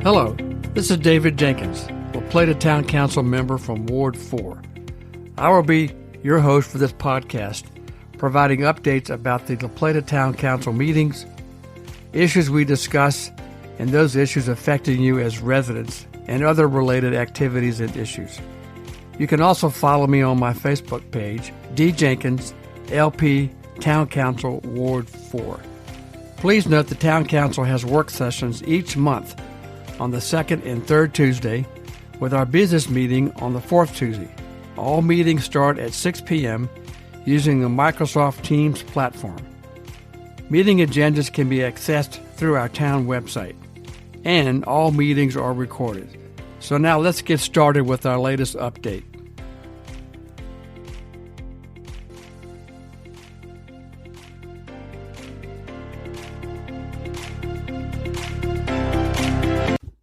Hello, this is David Jenkins, La Plata Town Council member from Ward 4. I will be your host for this podcast, providing updates about the La Plata Town Council meetings, issues we discuss, and those issues affecting you as residents, and other related activities and issues. You can also follow me on my Facebook page, D. Jenkins, LP Town Council Ward 4. Please note the Town Council has work sessions each month on the second and third Tuesday, with our business meeting on the fourth Tuesday. All meetings start at 6 p.m. using the Microsoft Teams platform. Meeting agendas can be accessed through our town website, and all meetings are recorded. So now let's get started with our latest update.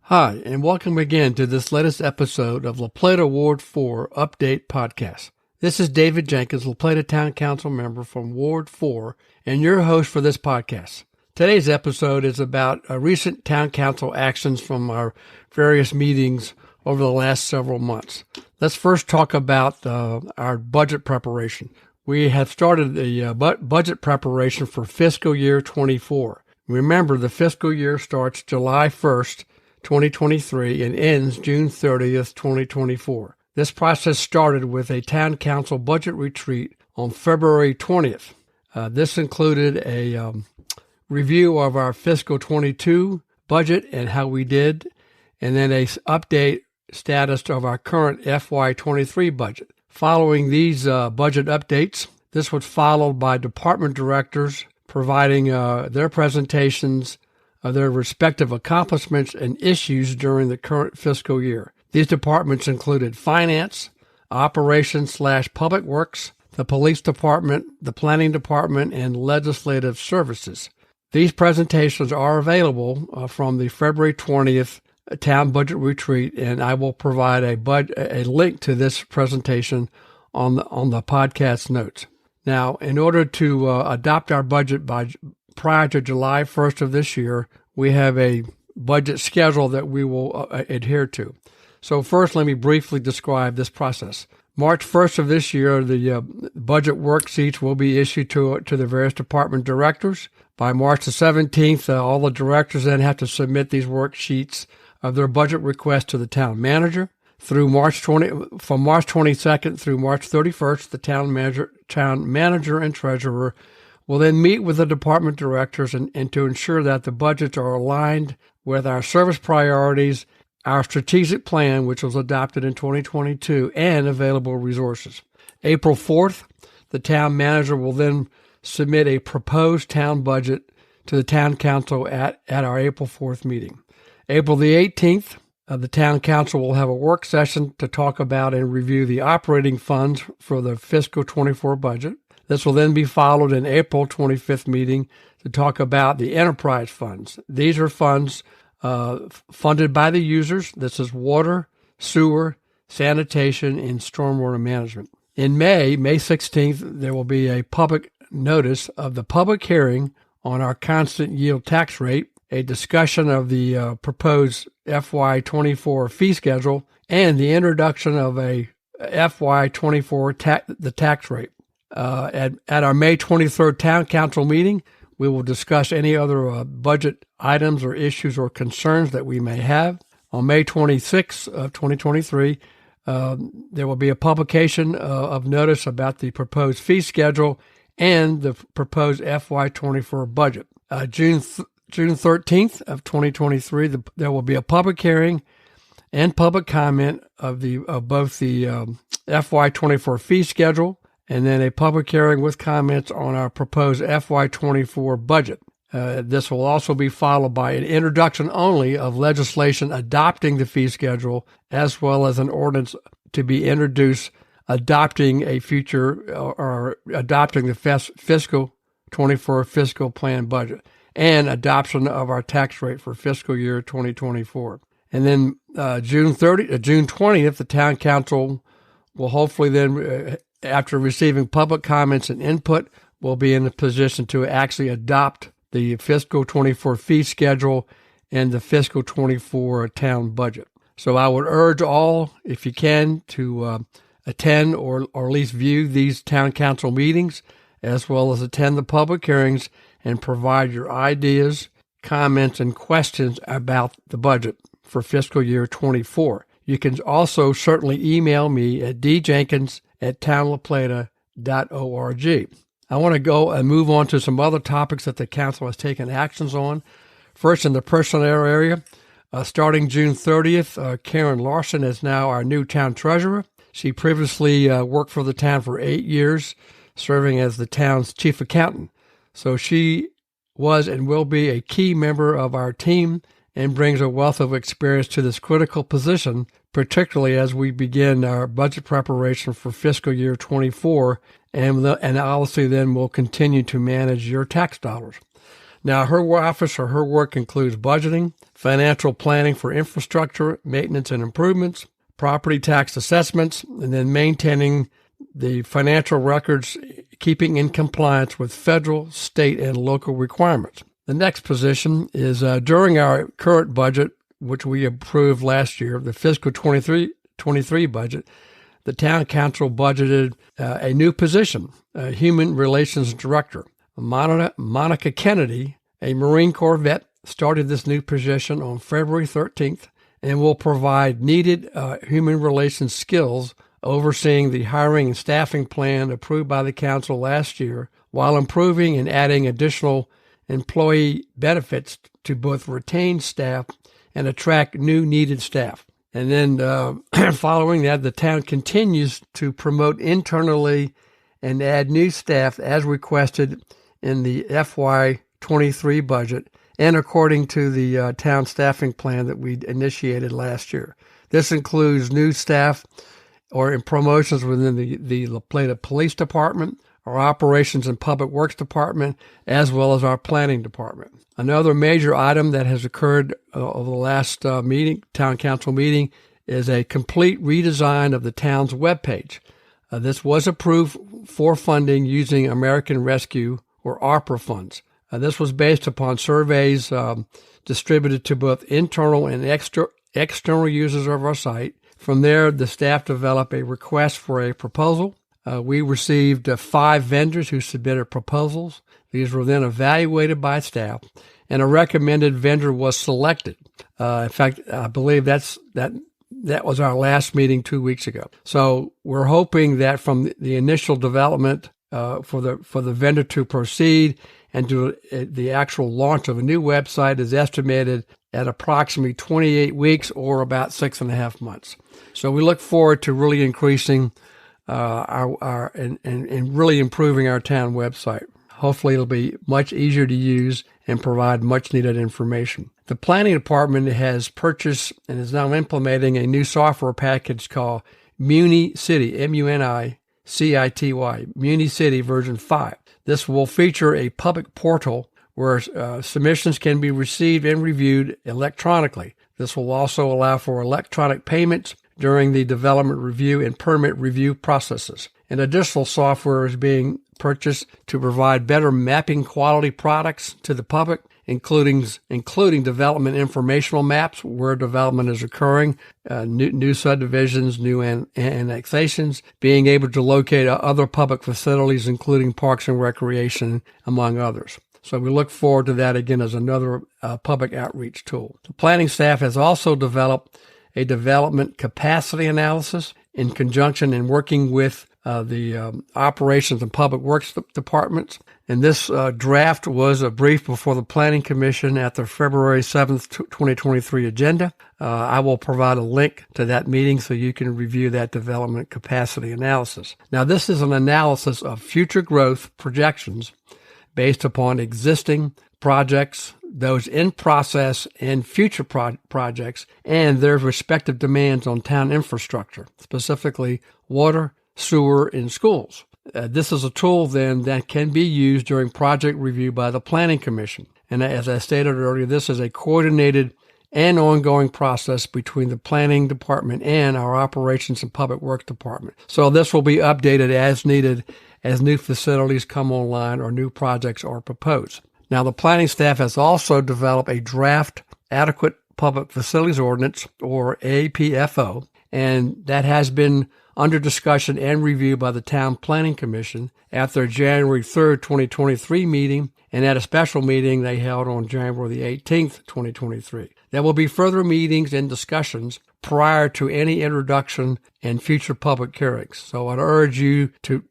Hi, and welcome again to this latest episode of La Plata Ward 4 Update Podcast. This is David Jenkins, La Plata Town Council member from Ward 4, and your host for this podcast. Today's episode is about recent Town Council actions from our various meetings over the last several months. Let's first talk about our budget preparation. We have started the budget preparation for fiscal year 24. Remember, the fiscal year starts July 1st, 2023 and ends June 30th, 2024. This process started with a Town Council budget retreat on February 20th. This included a review of our fiscal 22 budget and how we did, and then a update status of our current FY23 budget. Following these budget updates, this was followed by department directors providing their presentations of their respective accomplishments and issues during the current fiscal year. These departments included finance, operations/public works, the police department, the planning department, and legislative services. These presentations are available from the February 20th town budget retreat, and I will provide a link to this presentation on the podcast notes. Now, in order to adopt our budget prior to July 1st of this year, we have a budget schedule that we will adhere to. So first, let me briefly describe this process. March 1st of this year, the budget worksheets will be issued to the various department directors. By March the 17th, all the directors then have to submit these worksheets of their budget request to the town manager. From March 22nd through March 31st, the town manager and treasurer will then meet with the department directors and to ensure that the budgets are aligned with our service priorities, our strategic plan, which was adopted in 2022, and available resources. April 4th, the town manager will then submit a proposed town budget to the town council at our April 4th meeting. April the 18th, the town council will have a work session to talk about and review the operating funds for the fiscal 24 budget. This will then be followed in April 25th meeting to talk about the enterprise funds. These are funds funded by the users. This is water, sewer, sanitation, and stormwater management. In May 16th, there will be a public notice of the public hearing on our constant yield tax rate, a discussion of the proposed FY24 fee schedule, and the introduction of a FY24 the tax rate. At our May 23rd Town Council meeting, we will discuss any other budget items or issues or concerns that we may have. On May 26th of 2023, there will be a publication of notice about the proposed fee schedule and the proposed FY24 budget. June 13th of 2023, there will be a public hearing and public comment of both the FY24 fee schedule and then a public hearing with comments on our proposed FY24 budget. This will also be followed by an introduction only of legislation adopting the fee schedule, as well as an ordinance to be introduced adopting a future or adopting the fiscal 24 fiscal plan budget and adoption of our tax rate for fiscal year 2024. And then June 20th, the town council will hopefully then, after receiving public comments and input, will be in a position to actually adopt the fiscal 24 fee schedule and the fiscal 24 town budget. So I would urge all, if you can, to attend or at least view these town council meetings, as well as attend the public hearings and provide your ideas, comments, and questions about the budget for fiscal year 24. You can also certainly email me at djenkins@townlaplata.org. I want to go and move on to some other topics that the council has taken actions on. First, in the personnel area, starting June 30th, Karen Larson is now our new town treasurer. She previously worked for the town for 8 years, serving as the town's chief accountant. So she was and will be a key member of our team and brings a wealth of experience to this critical position, particularly as we begin our budget preparation for fiscal year 24, and obviously then we'll continue to manage your tax dollars. Now, her office or her work includes budgeting, financial planning for infrastructure, maintenance and improvements, property tax assessments, and then maintaining the financial records, keeping in compliance with federal, state, and local requirements. The next position is during our current budget, which we approved last year, the fiscal 23 budget, the town council budgeted a new position, Human Relations Director. Monica Kennedy, a Marine Corps vet, started this new position on February 13th and will provide needed human relations skills overseeing the hiring and staffing plan approved by the council last year, while improving and adding additional employee benefits to both retain staff and attract new needed staff. And then following that, the town continues to promote internally and add new staff as requested in the FY23 budget and according to the town staffing plan that we initiated last year. This includes new staff or in promotions within the La Plata Police Department, our Operations and Public Works Department, as well as our Planning Department. Another major item that has occurred over the last town council meeting is a complete redesign of the town's webpage. This was approved for funding using American Rescue or ARPA funds. This was based upon surveys distributed to both internal and external users of our site. From there, the staff developed a request for a proposal. We received 5 vendors who submitted proposals. These were then evaluated by staff, and a recommended vendor was selected. In fact, I believe that was our last meeting 2 weeks ago. So we're hoping that from the initial development for the vendor to proceed and to the actual launch of a new website is estimated at approximately 28 weeks or about 6.5 months. So we look forward to really increasing and really improving our town website. Hopefully it'll be much easier to use and provide much needed information. The planning department has purchased and is now implementing a new software package called Muni City, MUNICITY, Muni City version 5. This will feature a public portal where submissions can be received and reviewed electronically. This will also allow for electronic payments during the development review and permit review processes. And additional software is being purchased to provide better mapping quality products to the public, including development informational maps where development is occurring, new subdivisions, new annexations, being able to locate other public facilities, including parks and recreation, among others. So we look forward to that again as another public outreach tool. The planning staff has also developed a development capacity analysis in conjunction and working with the Operations and Public Works departments. And this draft was briefed before the Planning Commission at the February 7th, 2023 agenda. I will provide a link to that meeting so you can review that development capacity analysis. Now, this is an analysis of future growth projections based upon existing projects, those in process and future projects, and their respective demands on town infrastructure, specifically water, sewer, and schools. This is a tool then that can be used during project review by the Planning Commission. And as I stated earlier, this is a coordinated and ongoing process between the Planning Department and our Operations and Public Works Department. So this will be updated as needed as new facilities come online or new projects are proposed. Now, the planning staff has also developed a draft Adequate Public Facilities Ordinance, or APFO, and that has been under discussion and review by the Town Planning Commission at their January 3rd, 2023 meeting, and at a special meeting they held on January the 18th, 2023. There will be further meetings and discussions prior to any introduction and future public hearings. So I'd urge you to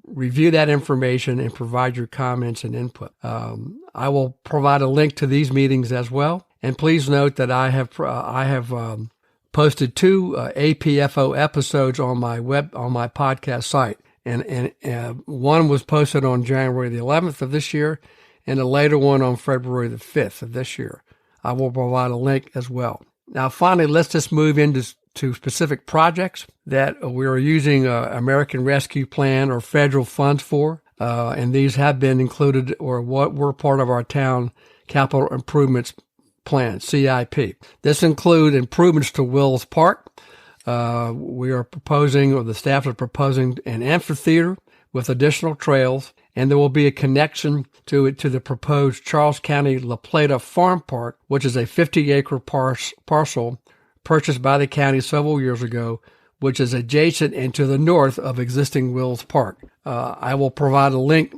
review that information and provide your comments and input. I will provide a link to these meetings as well. And please note that I have posted 2 APFO episodes on my podcast site, and one was posted on January the 11th of this year, and a later one on February the 5th of this year. I will provide a link as well. Now, finally, let's just move into specific projects that we are using American Rescue Plan or federal funds for, and these have been included or what were part of our town capital improvements plan, CIP. This includes improvements to Wills Park. We are proposing, or the staff is proposing, an amphitheater with additional trails, and there will be a connection to the proposed Charles County La Plata Farm Park, which is a 50-acre parcel purchased by the county several years ago, which is adjacent and to the north of existing Wills Park. I will provide a link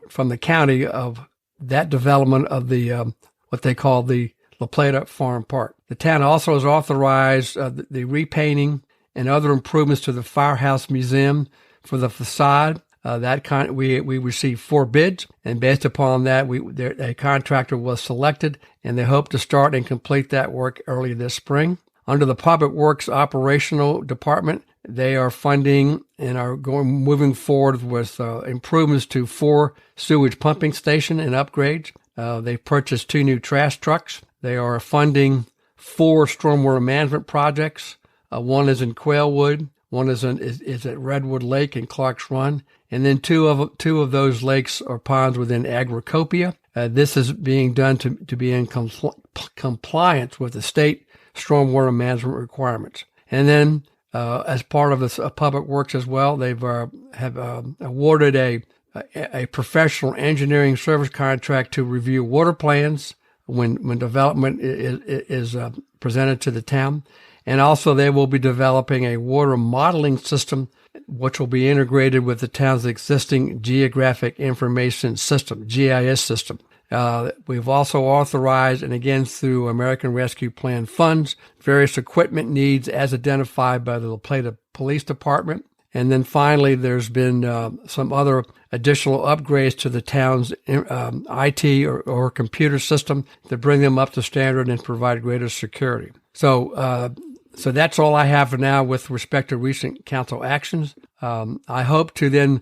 from the county of that development of the what they call the La Plata Farm Park. The town also has authorized the repainting and other improvements to the Firehouse Museum for the facade. We received 4 bids, and based upon that, a contractor was selected, and they hope to start and complete that work early this spring. Under the Public Works Operational Department, they are funding and are moving forward with improvements to 4 sewage pumping station and upgrades. They purchased 2 new trash trucks. They are funding 4 stormwater management projects. One is in Quailwood, one is at Redwood Lake and Clark's Run, and then two of those lakes or ponds within Agricopia. This is being done to be in compliance with the state stormwater management requirements. And then, as part of this public works as well, they've have awarded a professional engineering service contract to review water plans when development is presented to the town. And also they will be developing a water modeling system, which will be integrated with the town's existing Geographic Information System, GIS system. We've also authorized, and again through American Rescue Plan funds, various equipment needs as identified by the La Plata Police Department. And then finally, there's been some other additional upgrades to the town's IT or computer system to bring them up to standard and provide greater security. So that's all I have for now with respect to recent council actions. I hope to then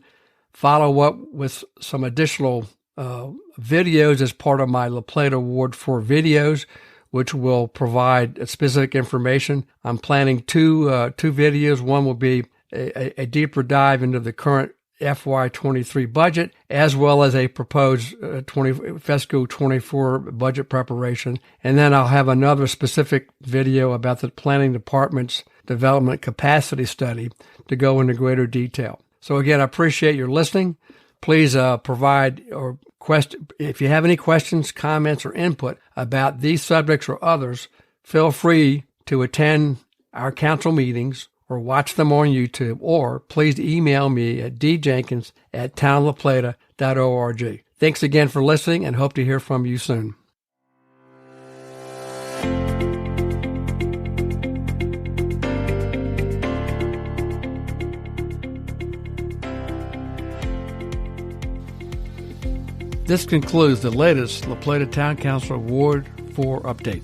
follow up with some additional videos as part of my La Plata Ward 4 videos, which will provide specific information. I'm planning two videos. One will be a deeper dive into the current FY23 budget, as well as a proposed Fiscal 24 budget preparation. And then I'll have another specific video about the planning department's development capacity study to go into greater detail. So again, I appreciate your listening. Please provide or if you have any questions, comments, or input about these subjects or others, feel free to attend our council meetings or watch them on YouTube, or please email me at djenkins@townlaplata.org. Thanks again for listening and hope to hear from you soon. This concludes the latest La Plata Town Council Ward 4 update.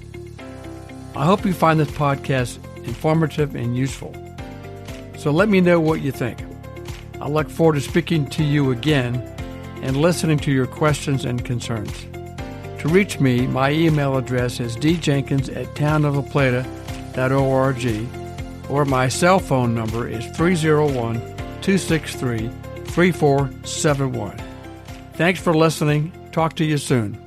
I hope you find this podcast informative and useful. So let me know what you think. I look forward to speaking to you again and listening to your questions and concerns. To reach me, my email address is djenkins@townoflaplata.org, or my cell phone number is 301-263-3471. Thanks for listening. Talk to you soon.